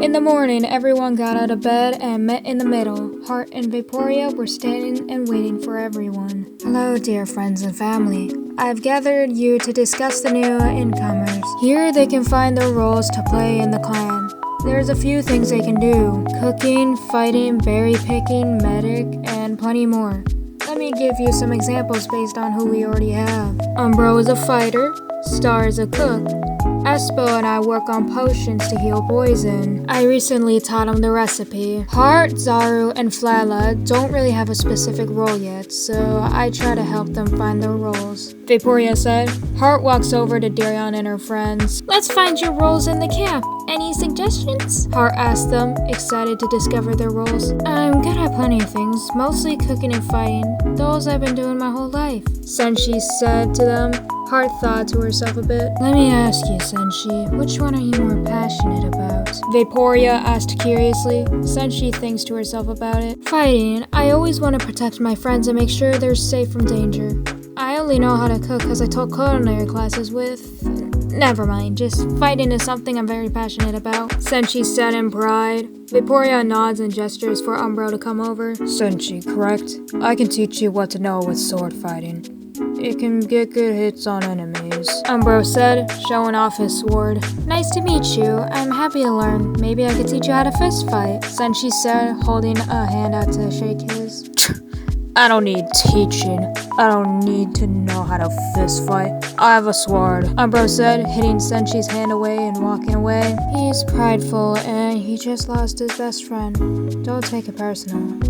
In the morning, everyone got out of bed and met in the middle. Hart and Vaporia were standing and waiting for everyone. Hello, dear friends and family. I've gathered you to discuss the new incomers. Here they can find their roles to play in the clan. There's a few things they can do: cooking, fighting, berry picking, medic, and plenty more. Let me give you some examples based on who we already have. Umbro is a fighter, Star is a cook, Espo and I work on potions to heal poison. I recently taught him the recipe. Hart, Zaru, and Flala don't really have a specific role yet, so I try to help them find their roles. Vaporia said. Hart walks over to Darion and her friends. Let's find your roles in the camp. Any suggestions? Hart asked them, excited to discover their roles. I'm good at plenty of things, mostly cooking and fighting. Those I've been doing my whole life. Senshi said to them. Hart thought to herself a bit. Let me ask you, Senshi, which one are you more passionate about? Vaporia asked curiously. Senshi thinks to herself about it. Fighting. I always want to protect my friends and make sure they're safe from danger. I only know how to cook because I took culinary classes with... Never mind, just fighting is something I'm very passionate about. Senshi said in pride. Vaporia nods and gestures for Umbro to come over. Senshi, correct? I can teach you what to know with sword fighting. It can get good hits on enemies, Umbro said, showing off his sword. Nice to meet you. I'm happy to learn. Maybe I could teach you how to fist fight, Senshi said, holding a hand out to shake his. I don't need teaching. I don't need to know how to fist fight. I have a sword, Umbro said, hitting Senshi's hand away and walking away. He's prideful and he just lost his best friend. Don't take it personal.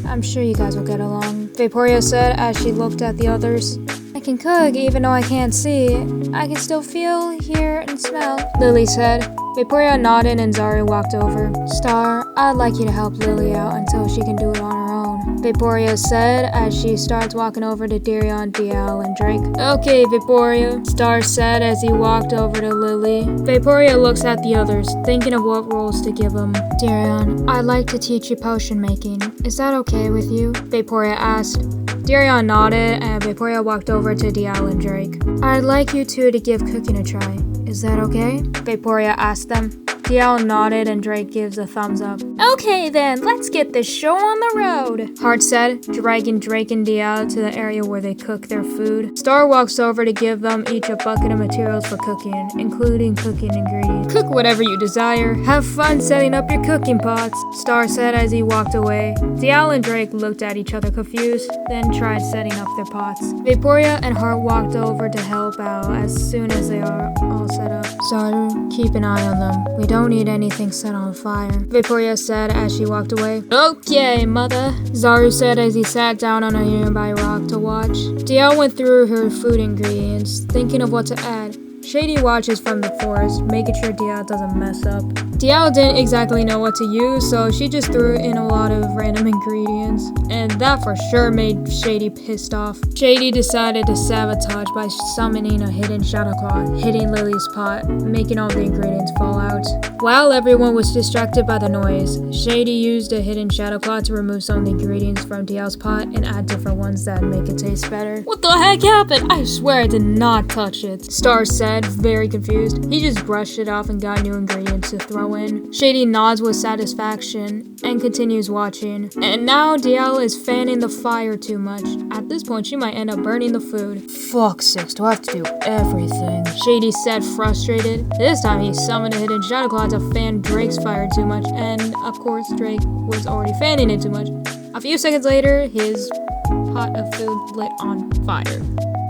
I'm sure you guys will get along, Vaporia said as she looked at the others. I can cook even though I can't see. I can still feel, hear, and smell, Lily said. Vaporia nodded and Zaru walked over. Star, I'd like you to help Lily out until she can do it on her own, Vaporia said as she starts walking over to Darion, Dial, and Drake. Okay, Vaporia, Star said as he walked over to Lily. Vaporia looks at the others, thinking of what roles to give them. Darion, I'd like to teach you potion making. Is that okay with you? Vaporia asked. Darion nodded and Vaporia walked over to Dial and Drake. I'd like you two to give cooking a try. Is that okay? Vaporia asked them. Dial nodded and Drake gives a thumbs up. Okay then, let's get this show on the road, Hart said, dragging Drake and Dial to the area where they cook their food. Star walks over to give them each a bucket of materials for cooking, including cooking ingredients. Cook whatever you desire. Have fun setting up your cooking pots, Star said as he walked away. Dial and Drake looked at each other confused, then tried setting up their pots. Vaporia and Hart walked over to help out as soon as they are all set up. Zaru, keep an eye on them. We don't need anything set on fire, Vaporia said as she walked away. Okay, mother, Zaru said as he sat down on a nearby rock to watch. DL went through her food ingredients, thinking of what to add. Shady watches from the forest, making sure DL doesn't mess up. DL didn't exactly know what to use, so she just threw in a lot of random ingredients, and that for sure made Shady pissed off. Shady decided to sabotage by summoning a hidden shadow claw, hitting Lily's pot, making all the ingredients fall out. While everyone was distracted by the noise, Shady used a hidden shadow claw to remove some of the ingredients from DL's pot and add different ones that make it taste better. What the heck happened? I swear I did not touch it, Star said, very confused. He just brushed it off and got new ingredients to throw in. Shady nods with satisfaction and continues watching. And now DL is fanning the fire too much. At this point, she might end up burning the food. Fuck's sakes, do I have to do everything? Shady said, frustrated. This time he summoned a hidden shadow claw to fan Drake's fire too much, and of course Drake was already fanning it too much. A few seconds later, his pot of food lit on fire,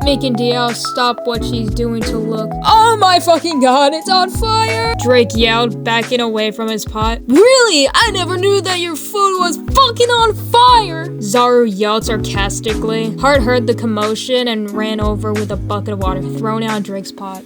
making DL stop what she's doing to look. Oh my fucking god, it's on fire! Drake yelled, backing away from his pot. Really? I never knew that your food was fucking on fire! Zaru yelled sarcastically. Hart heard the commotion and ran over with a bucket of water, throwing it on Drake's pot.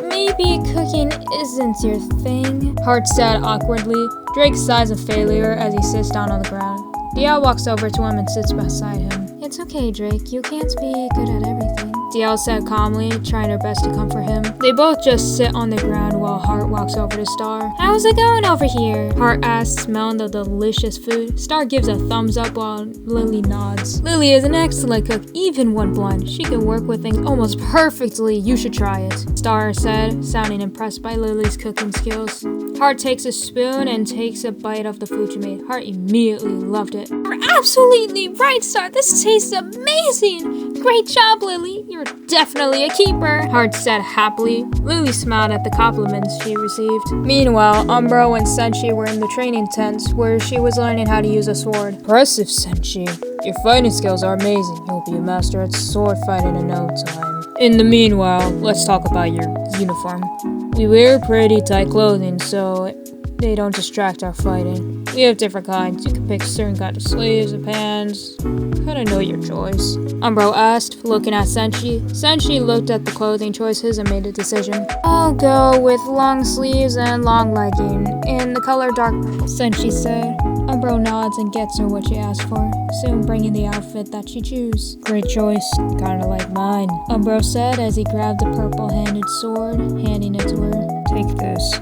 Maybe cooking isn't your thing, Hart said awkwardly. Drake sighs a failure as he sits down on the ground. DL walks over to him and sits beside him. It's okay, Drake. You can't be good at everything. DL said calmly, trying her best to comfort him. They both just sit on the ground while Hart walks over to Star. How's it going over here? Hart asks, smelling the delicious food. Star gives a thumbs up while Lily nods. Lily is an excellent cook, even when blunt. She can work with things almost perfectly. You should try it, Star said, sounding impressed by Lily's cooking skills. Hart takes a spoon and takes a bite of the food she made. Hart immediately loved it. You're absolutely right, Star. This tastes amazing. Great job, Lily. You're definitely a keeper, Hart said happily. Lily smiled at the compliments she received. Meanwhile, Umbro and Senshi were in the training tent where she was learning how to use a sword. Impressive, Senshi. Your fighting skills are amazing. You'll be a master at sword fighting in no time. In the meanwhile, let's talk about your uniform. We wear pretty tight clothing so they don't distract our fighting. We have different kinds. You can pick certain kind of sleeves and pants. Kinda know your choice, Umbro asked, looking at Senshi. Senshi looked at the clothing choices and made a decision. I'll go with long sleeves and long legging in the color dark purple, Senshi said. Umbro nods and gets her what she asked for, soon bringing the outfit that she chose. Great choice, kinda like mine, Umbro said as he grabbed the purple-handed sword, handing it to her. Take this.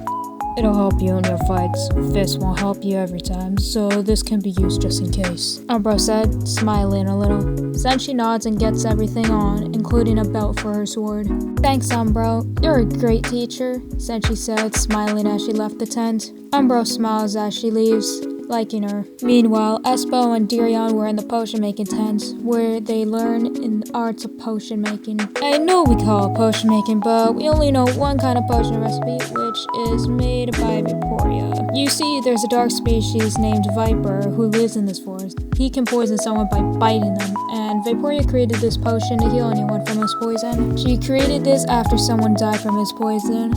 It'll help you in your fights. This won't help you every time, so this can be used just in case, Umbro said, smiling a little. Senshi nods and gets everything on, including a belt for her sword. Thanks, Umbro. You're a great teacher, Senshi said, smiling as she left the tent. Umbro smiles as she leaves, liking her. Meanwhile, Espo and Dirion were in the potion-making tent, where they learn in the arts of potion-making. I know we call it potion-making, but we only know one kind of potion recipe, which is made by Vaporia. You see, there's a dark species named Viper who lives in this forest. He can poison someone by biting them, and Vaporia created this potion to heal anyone from his poison. She created this after someone died from his poison.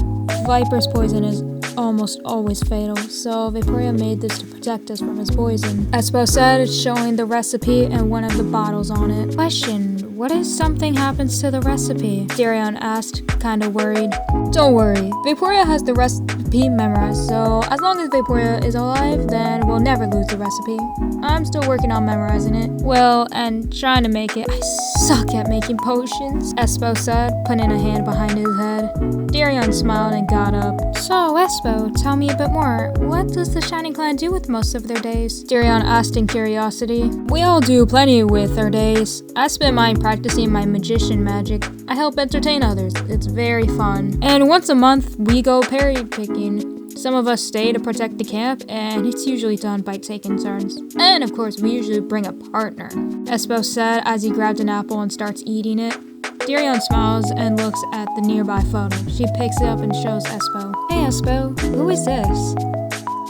Viper's poison is almost always fatal, so Vaporia made this to protect us from his poison. Espo said, showing the recipe and one of the bottles on it. Question, what if something happens to the recipe? Darion asked, kinda worried. Don't worry, Vaporia has the recipe memorized, so as long as Vaporia is alive, then we'll never lose the recipe. I'm still working on memorizing it. Well, and trying to make it. I suck at making potions, Espo said, putting a hand behind his head. Darion smiled and got up. So, Espo, tell me a bit more. What does the Shining Clan do with most of their days? Darion asked in curiosity. We all do plenty with our days. I spend mine practicing my magician magic. I help entertain others. It's very fun. And once a month, we go berry picking. Some of us stay to protect the camp, and it's usually done by taking turns. And of course, we usually bring a partner, Espo said as he grabbed an apple and starts eating it. Darion smiles and looks at the nearby photo. She picks it up and shows Espo. Hey Espo, who is this?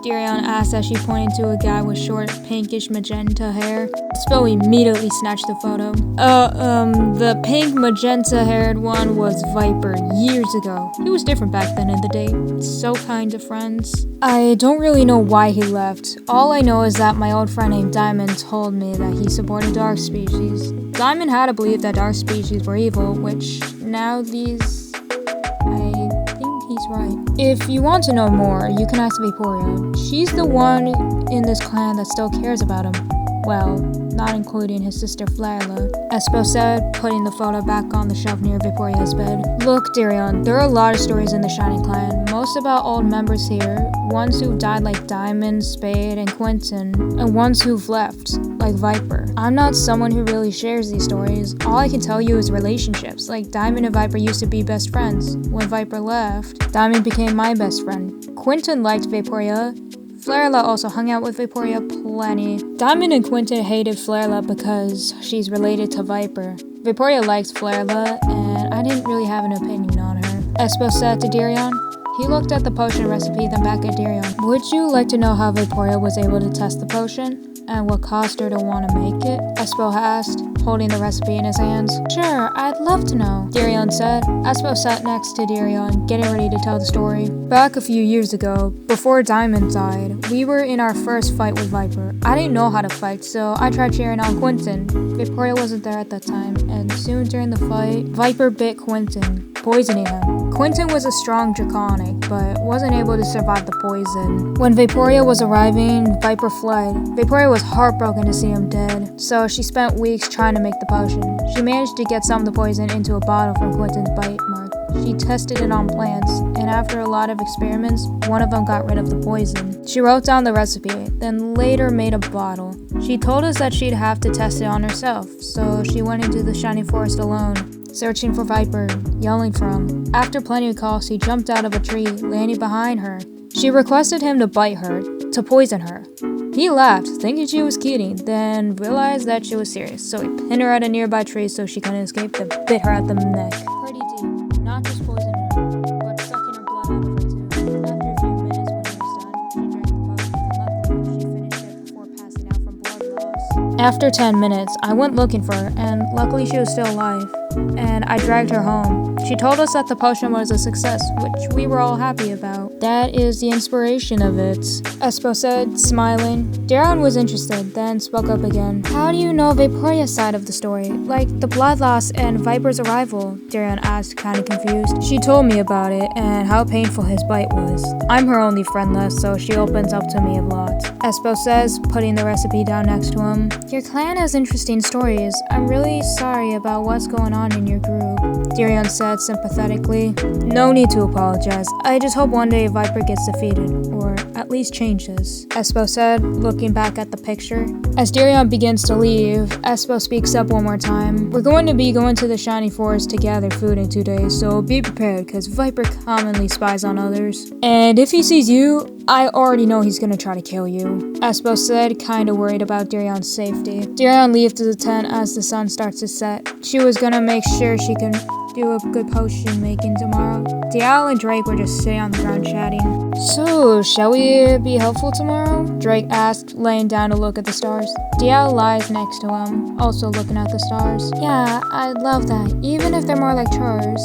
Darion asked as she pointed to a guy with short, pinkish magenta hair. Espo immediately snatched the photo. The pink magenta-haired one was Viper years ago. He was different back then in the day. So kind to friends. I don't really know why he left. All I know is that my old friend named Diamond told me that he supported dark species. Diamond had to believe that dark species were evil, which now I think he's right. If you want to know more, you can ask Vaporia. She's the one in this clan that still cares about him. Well, not including his sister Flarla, Espo said, putting the photo back on the shelf near Vaporia's bed. Look, Darion, there are a lot of stories in the Shining Clan, most about old members here, ones who died like Diamond, Spade, and Quentin, and ones who've left, like Viper. I'm not someone who really shares these stories. All I can tell you is relationships, like Diamond and Viper used to be best friends. When Viper left, Diamond became my best friend. Quentin liked Vaporia. Flarla also hung out with Vaporia plenty. Diamond and Quentin hated Flarla because she's related to Viper. Vaporia likes Flarla, and I didn't really have an opinion on her, Espo said to Darion. He looked at the potion recipe, then back at Darion. Would you like to know how Vaporia was able to test the potion? And what caused her to want to make it? Espo asked, holding the recipe in his hands. Sure, I'd love to know, Darion said. Espo sat next to Darion, getting ready to tell the story. Back a few years ago, before Diamond died, we were in our first fight with Viper. I didn't know how to fight, so I tried cheering on Quentin. Vaporia wasn't there at that time, and soon during the fight, Viper bit Quentin. poisoning him. Quentin was a strong draconic, but wasn't able to survive the poison. When Vaporia was arriving, Viper fled. Vaporia was heartbroken to see him dead, so she spent weeks trying to make the potion. She managed to get some of the poison into a bottle from Quentin's bite mark. She tested it on plants, and after a lot of experiments, one of them got rid of the poison. She wrote down the recipe, then later made a bottle. She told us that she'd have to test it on herself, so she went into the shiny forest alone, searching for Viper, yelling for him. After plenty of calls, he jumped out of a tree, landing behind her. She requested him to bite her, to poison her. He laughed, thinking she was kidding, then realized that she was serious, so he pinned her at a nearby tree so she couldn't escape, then bit her at the neck. Pretty deep, not just poisoning her, but sucking her blood out of her too. After a few minutes when he was done, she drank the potion, and luckily she finished it before passing out from blood loss. After 10 minutes, I went looking for her, and luckily she was still alive, and I dragged her home. She told us that the potion was a success, which we were all happy about. That is the inspiration of it, Espo said, smiling. Darren was interested, then spoke up again. How do you know Vaporia's side of the story? Like the blood loss and Viper's arrival? Darren asked, kinda confused. She told me about it and how painful his bite was. I'm her only friend left, so she opens up to me a lot. Espo says, putting the recipe down next to him. Your clan has interesting stories. I'm really sorry about what's going on in your group, Darren said sympathetically. No need to apologize. I just hope one day Viper gets defeated, or at least changes, Espo said, looking back at the picture. As Darien begins to leave, Espo speaks up one more time. We're going to be going to the shiny forest to gather food in 2 days, so be prepared, cause Viper commonly spies on others. And if he sees you, I already know he's gonna try to kill you, Espo said, kinda worried about Darien's safety. Darien leaves the tent as the sun starts to set. She was gonna make sure she can do a good potion making tomorrow. Dial and Drake were just sitting on the ground chatting. So, shall we be helpful tomorrow? Drake asked, laying down to look at the stars. Dial lies next to him, also looking at the stars. Yeah, I'd love that, even if they're more like chores.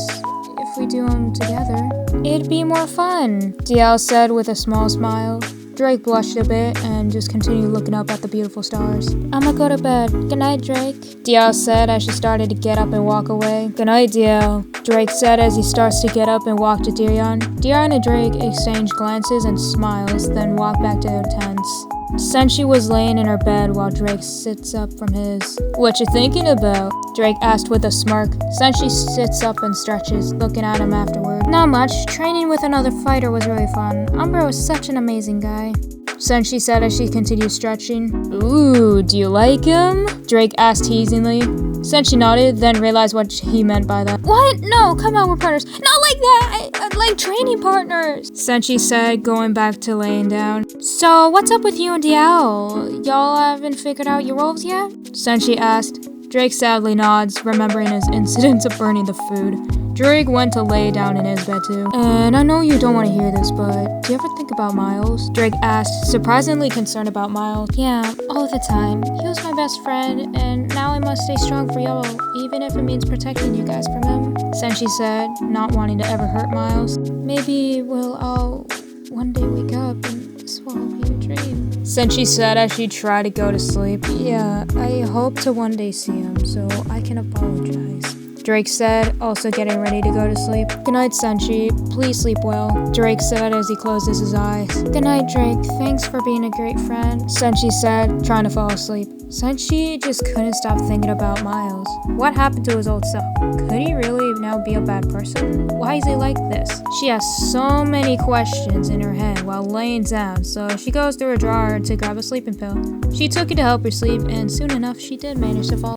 If we do them together, it'd be more fun, Dial said with a small smile. Drake blushed a bit and just continued looking up at the beautiful stars. I'ma go to bed. Good night, Drake, Dial said as she started to get up and walk away. Good night, Dial, Drake said as he starts to get up and walk to Darian. Darian and Drake exchanged glances and smiles, then walked back to their tents. Senshi was laying in her bed while Drake sits up from his. What you thinking about? Drake asked with a smirk. Senshi sits up and stretches, looking at him afterward. Not much. Training with another fighter was really fun. Umbro is such an amazing guy, Senshi said as she continued stretching. Ooh, do you like him? Drake asked teasingly. Senshi nodded, then realized what he meant by that. What? No, come on, we're partners. Not like that! I'd like training partners, Senshi said, going back to laying down. So, what's up with you and Diao? Y'all haven't figured out your roles yet? Senshi asked. Drake sadly nods, remembering his incident of burning the food. Drake went to lay down in his bed too. And I know you don't want to hear this, but do you ever think about Miles? Drake asked, surprisingly concerned about Miles. Yeah, all the time. He was my best friend, and now I must stay strong for y'all, even if it means protecting you guys from him, Senshi said, not wanting to ever hurt Miles. Maybe we'll all one day wake up and this will all be a dream, Senshi said as she tried to go to sleep. Yeah, I hope to one day see him, so I can apologize, Drake said, also getting ready to go to sleep. Good night, Senshi. Please sleep well, Drake said as he closes his eyes. Good night, Drake. Thanks for being a great friend, Senshi said, trying to fall asleep. Senshi just couldn't stop thinking about Miles. What happened to his old self? Could he really now be a bad person? Why is he like this? She has so many questions in her head while laying down, so she goes through a drawer to grab a sleeping pill. She took it to help her sleep, and soon enough she did manage to fall